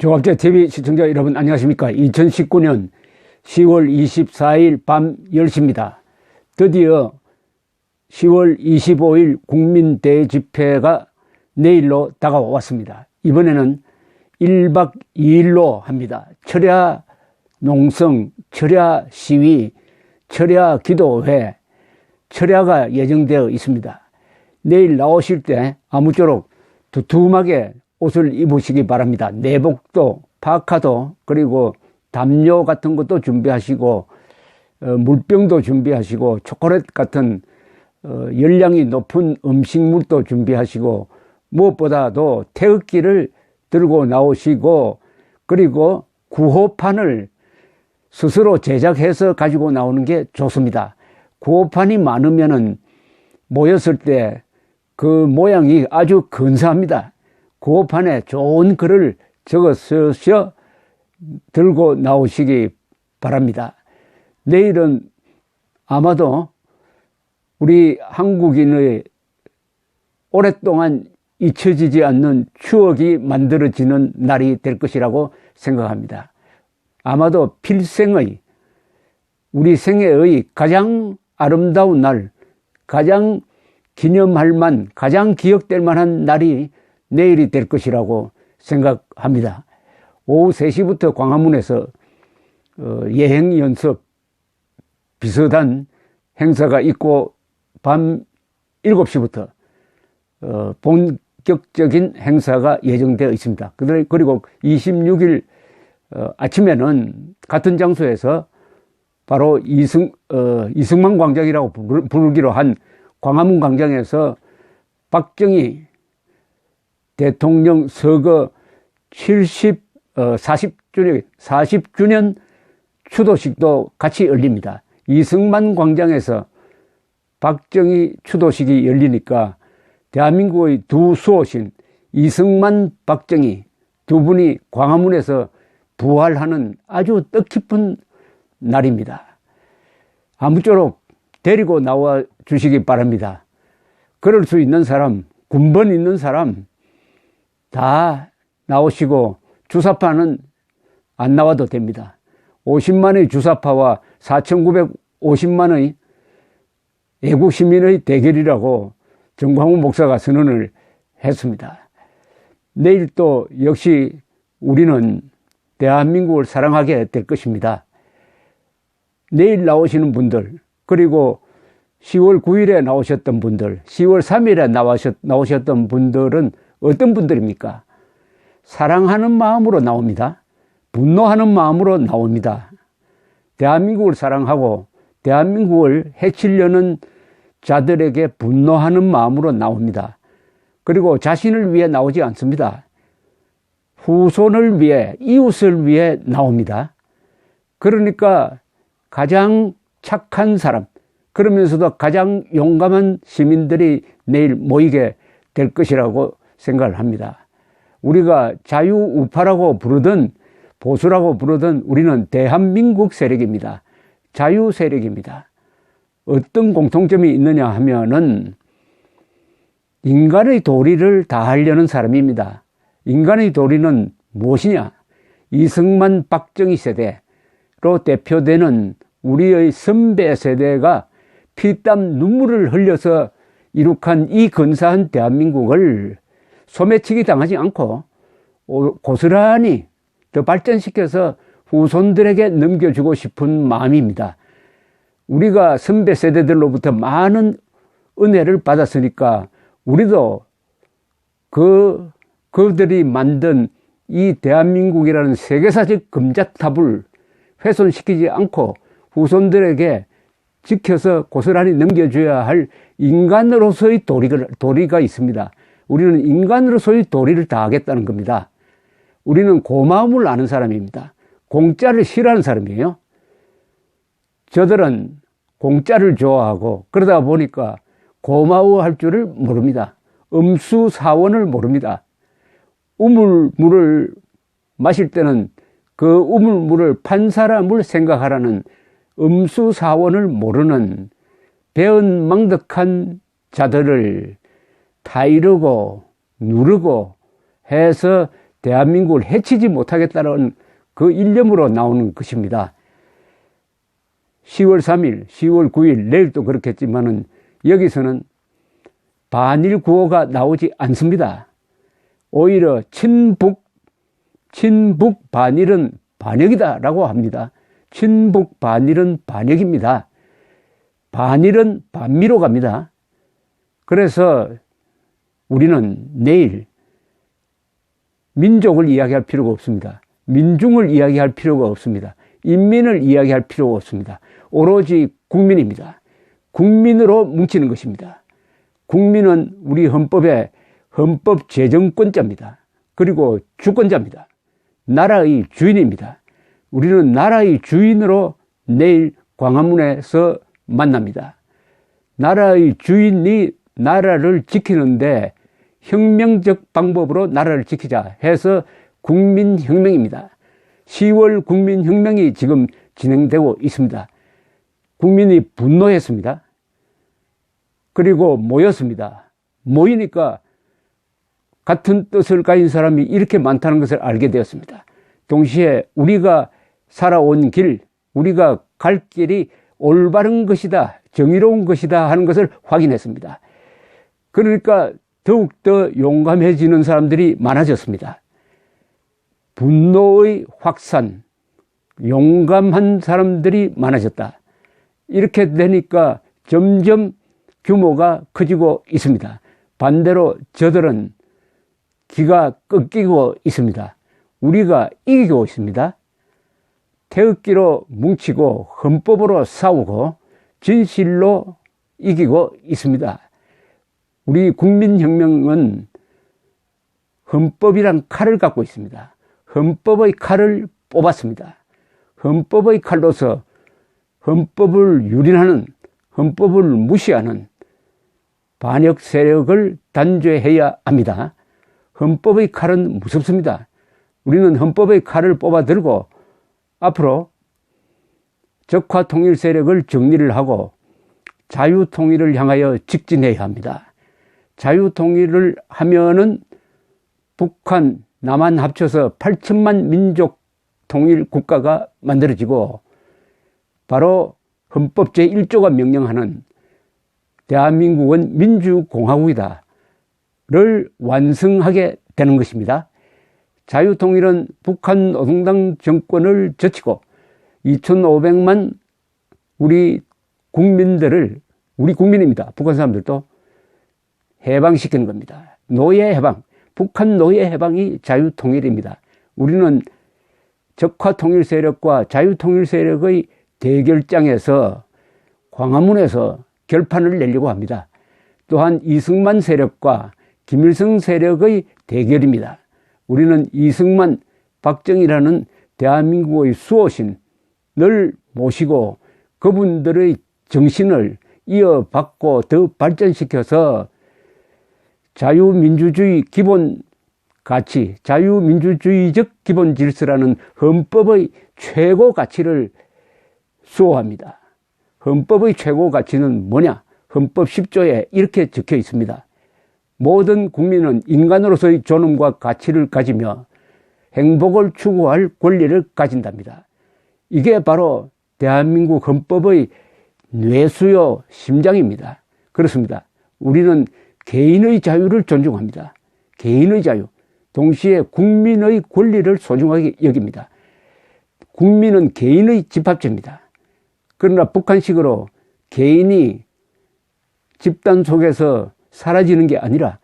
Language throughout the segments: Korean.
조갑제 TV 시청자 여러분 안녕하십니까. 2019년 10월 24일 밤 10시입니다. 드디어 10월 25일 국민대집회가 내일로 다가왔습니다. 이번에는 1박 2일로 합니다. 철야 농성, 철야 시위, 철야 기도회, 철야가 예정되어 있습니다. 내일 나오실 때 아무쪼록 두툼하게 옷을 입으시기 바랍니다. 내복도, 파카도, 그리고 담요 같은 것도 준비하시고, 물병도 준비하시고, 초콜릿 같은 열량이 높은 음식물도 준비하시고, 무엇보다도 태극기를 들고 나오시고, 그리고 구호판을 스스로 제작해서 가지고 나오는 게 좋습니다. 구호판이 많으면은 모였을 때 그 모양이 아주 근사합니다. 구호판에 좋은 글을 적어서 들고 나오시기 바랍니다. 내일은 아마도 우리 한국인의 오랫동안 잊혀지지 않는 추억이 만들어지는 날이 될 것이라고 생각합니다. 아마도 필생의, 우리 생애의 가장 아름다운 날, 가장 기념할 만, 가장 기억될 만한 날이 내일이 될 것이라고 생각합니다. 오후 3시부터 광화문에서 예행연습 비슷한 행사가 있고 밤 7시부터 본격적인 행사가 예정되어 있습니다. 그리고 26일 아침에는 같은 장소에서 바로 이승만 광장이라고 부르기로 한 광화문 광장에서 박정희 대통령 서거 40주년 추도식도 같이 열립니다. 이승만 광장에서 박정희 추도식이 열리니까 대한민국의 두 수호신 이승만, 박정희 두 분이 광화문에서 부활하는 아주 뜻깊은 날입니다. 아무쪼록 데리고 나와 주시기 바랍니다. 그럴 수 있는 사람, 군번 있는 사람 다 나오시고 주사파는 안 나와도 됩니다. 50만의 주사파와 4,950만의 애국시민의 대결이라고 정광훈 목사가 선언을 했습니다. 내일 또 역시 우리는 대한민국을 사랑하게 될 것입니다. 내일 나오시는 분들, 그리고 10월 9일에 나오셨던 분들, 10월 3일에 나오셨던 분들은 어떤 분들입니까? 사랑하는 마음으로 나옵니다. 분노하는 마음으로 나옵니다. 대한민국을 사랑하고 대한민국을 해치려는 자들에게 분노하는 마음으로 나옵니다. 그리고 자신을 위해 나오지 않습니다. 후손을 위해, 이웃을 위해 나옵니다. 그러니까 가장 착한 사람, 그러면서도 가장 용감한 시민들이 내일 모이게 될 것이라고 생각을 합니다. 우리가 자유우파라고 부르든 보수라고 부르든 우리는 대한민국 세력입니다. 자유 세력입니다. 어떤 공통점이 있느냐 하면은 인간의 도리를 다하려는 사람입니다. 인간의 도리는 무엇이냐? 이승만, 박정희 세대로 대표되는 우리의 선배 세대가 피땀 눈물을 흘려서 이룩한 이 근사한 대한민국을 소매치기 당하지 않고 고스란히 더 발전시켜서 후손들에게 넘겨주고 싶은 마음입니다. 우리가 선배 세대들로부터 많은 은혜를 받았으니까 우리도 그들이 만든 이 대한민국이라는 세계사적 금자탑을 훼손시키지 않고 후손들에게 지켜서 고스란히 넘겨줘야 할 인간으로서의 도리가 있습니다. 우리는 인간으로서의 도리를 다하겠다는 겁니다. 우리는 고마움을 아는 사람입니다. 공짜를 싫어하는 사람이에요. 저들은 공짜를 좋아하고 그러다 보니까 고마워할 줄을 모릅니다. 음수사원을 모릅니다. 우물물을 마실 때는 그 우물물을 판 사람을 생각하라는 음수사원을 모르는 배은망덕한 자들을 타이르고 누르고 해서 대한민국을 해치지 못하겠다는 그 일념으로 나오는 것입니다. 10월 3일, 10월 9일, 내일도 그렇겠지만은 여기서는 반일 구호가 나오지 않습니다. 오히려 친북 반일은 반역이다라고 합니다. 친북 반일은 반역입니다. 반일은 반미로 갑니다. 그래서 우리는 내일 민족을 이야기할 필요가 없습니다. 민중을 이야기할 필요가 없습니다. 인민을 이야기할 필요가 없습니다. 오로지 국민입니다. 국민으로 뭉치는 것입니다. 국민은 우리 헌법의 헌법 제정권자입니다. 그리고 주권자입니다. 나라의 주인입니다. 우리는 나라의 주인으로 내일 광화문에서 만납니다. 나라의 주인이 나라를 지키는데 혁명적 방법으로 나라를 지키자 해서 국민혁명입니다. 10월 국민혁명이 지금 진행되고 있습니다. 국민이 분노했습니다. 그리고 모였습니다. 모이니까 같은 뜻을 가진 사람이 이렇게 많다는 것을 알게 되었습니다. 동시에 우리가 살아온 길, 우리가 갈 길이 올바른 것이다, 정의로운 것이다 하는 것을 확인했습니다. 그러니까 더욱더 용감해지는 사람들이 많아졌습니다. 분노의 확산, 용감한 사람들이 많아졌다. 이렇게 되니까 점점 규모가 커지고 있습니다. 반대로 저들은 기가 꺾이고 있습니다. 우리가 이기고 있습니다. 태극기로 뭉치고 헌법으로 싸우고 진실로 이기고 있습니다. 우리 국민혁명은 헌법이란 칼을 갖고 있습니다. 헌법의 칼을 뽑았습니다. 헌법의 칼로서 헌법을 유린하는, 헌법을 무시하는 반역 세력을 단죄해야 합니다. 헌법의 칼은 무섭습니다. 우리는 헌법의 칼을 뽑아 들고 앞으로 적화 통일 세력을 정리를 하고 자유 통일을 향하여 직진해야 합니다. 자유 통일을 하면은 북한, 남한 합쳐서 8천만 민족 통일 국가가 만들어지고 바로 헌법 제1조가 명령하는 대한민국은 민주공화국이다 를 완성하게 되는 것입니다. 자유통일은 북한 노동당 정권을 젖히고 2,500만 우리 국민들을, 우리 국민입니다. 북한 사람들도 해방시키는 겁니다. 노예 해방, 북한 노예 해방이 자유통일입니다. 우리는 적화통일 세력과 자유통일 세력의 대결장에서 광화문에서 결판을 내려고 합니다. 또한 이승만 세력과 김일성 세력의 대결입니다. 우리는 이승만, 박정희라는 대한민국의 수호신을 모시고 그분들의 정신을 이어받고 더 발전시켜서 자유민주주의 기본 가치, 자유민주주의적 기본 질서라는 헌법의 최고 가치를 수호합니다. 헌법의 최고 가치는 뭐냐? 헌법 10조에 이렇게 적혀 있습니다. 모든 국민은 인간으로서의 존엄과 가치를 가지며 행복을 추구할 권리를 가진답니다. 이게 바로 대한민국 헌법의 뇌수요 심장입니다. 그렇습니다. 우리는 개인의 자유를 존중합니다. 개인의 자유, 동시에 국민의 권리를 소중하게 여깁니다. 국민은 개인의 집합체입니다. 그러나 북한식으로 개인이 집단 속에서 사라지는 게 아니라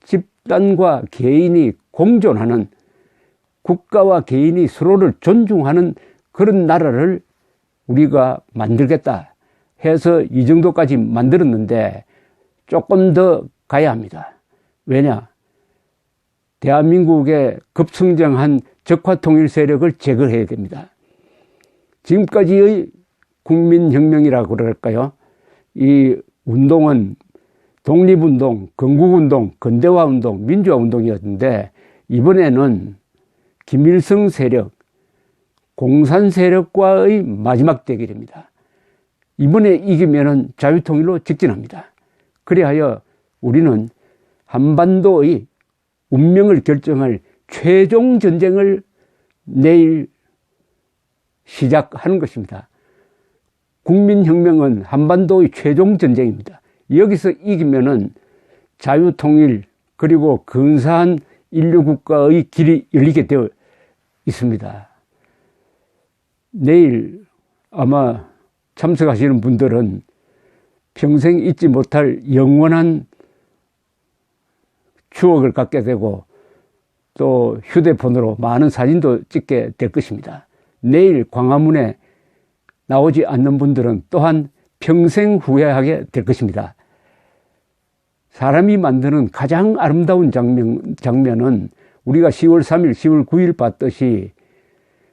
집단과 개인이 공존하는, 국가와 개인이 서로를 존중하는 그런 나라를 우리가 만들겠다 해서 이 정도까지 만들었는데 조금 더 가야 합니다. 왜냐? 대한민국의 급성장한 적화통일 세력을 제거해야 됩니다. 지금까지의 국민혁명이라고 그럴까요? 이 운동은 독립운동, 건국운동, 근대화운동, 민주화운동이었는데 이번에는 김일성 세력, 공산 세력과의 마지막 대결입니다. 이번에 이기면은 자유통일로 직진합니다. 그리하여 우리는 한반도의 운명을 결정할 최종 전쟁을 내일 시작하는 것입니다. 국민혁명은 한반도의 최종 전쟁입니다. 여기서 이기면은 자유통일 그리고 근사한 인류국가의 길이 열리게 되어 있습니다. 내일 아마 참석하시는 분들은 평생 잊지 못할 영원한 추억을 갖게 되고 또 휴대폰으로 많은 사진도 찍게 될 것입니다. 내일 광화문에 나오지 않는 분들은 또한 평생 후회하게 될 것입니다. 사람이 만드는 가장 아름다운 장면은 우리가 10월 3일, 10월 9일 봤듯이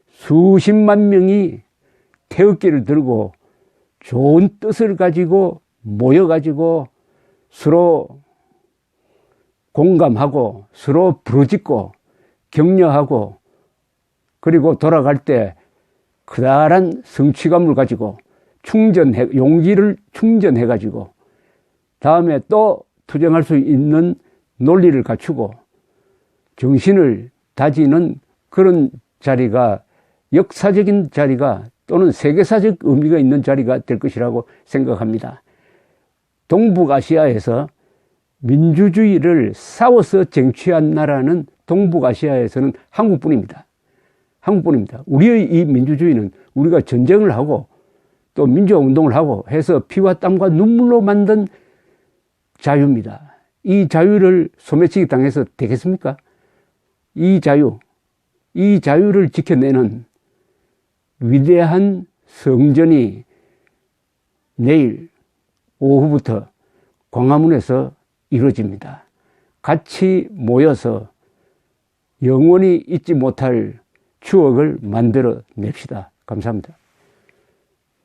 수십만 명이 태극기를 들고 좋은 뜻을 가지고 모여가지고 서로 공감하고 서로 부르짖고 격려하고 그리고 돌아갈 때 커다란 성취감을 가지고 용기를 충전해가지고 다음에 또 투쟁할 수 있는 논리를 갖추고 정신을 다지는 그런 자리가 역사적인 자리가 또는 세계사적 의미가 있는 자리가 될 것이라고 생각합니다. 동북아시아에서 민주주의를 싸워서 쟁취한 나라는 동북아시아에서는 한국뿐입니다. 한국뿐입니다. 우리의 이 민주주의는 우리가 전쟁을 하고 또 민주화운동을 하고 해서 피와 땀과 눈물로 만든 자유입니다. 이 자유를 소매치기 당해서 되겠습니까? 이 자유를 지켜내는 위대한 성전이 내일 오후부터 광화문에서 이루어집니다. 같이 모여서 영원히 잊지 못할 추억을 만들어 냅시다. 감사합니다.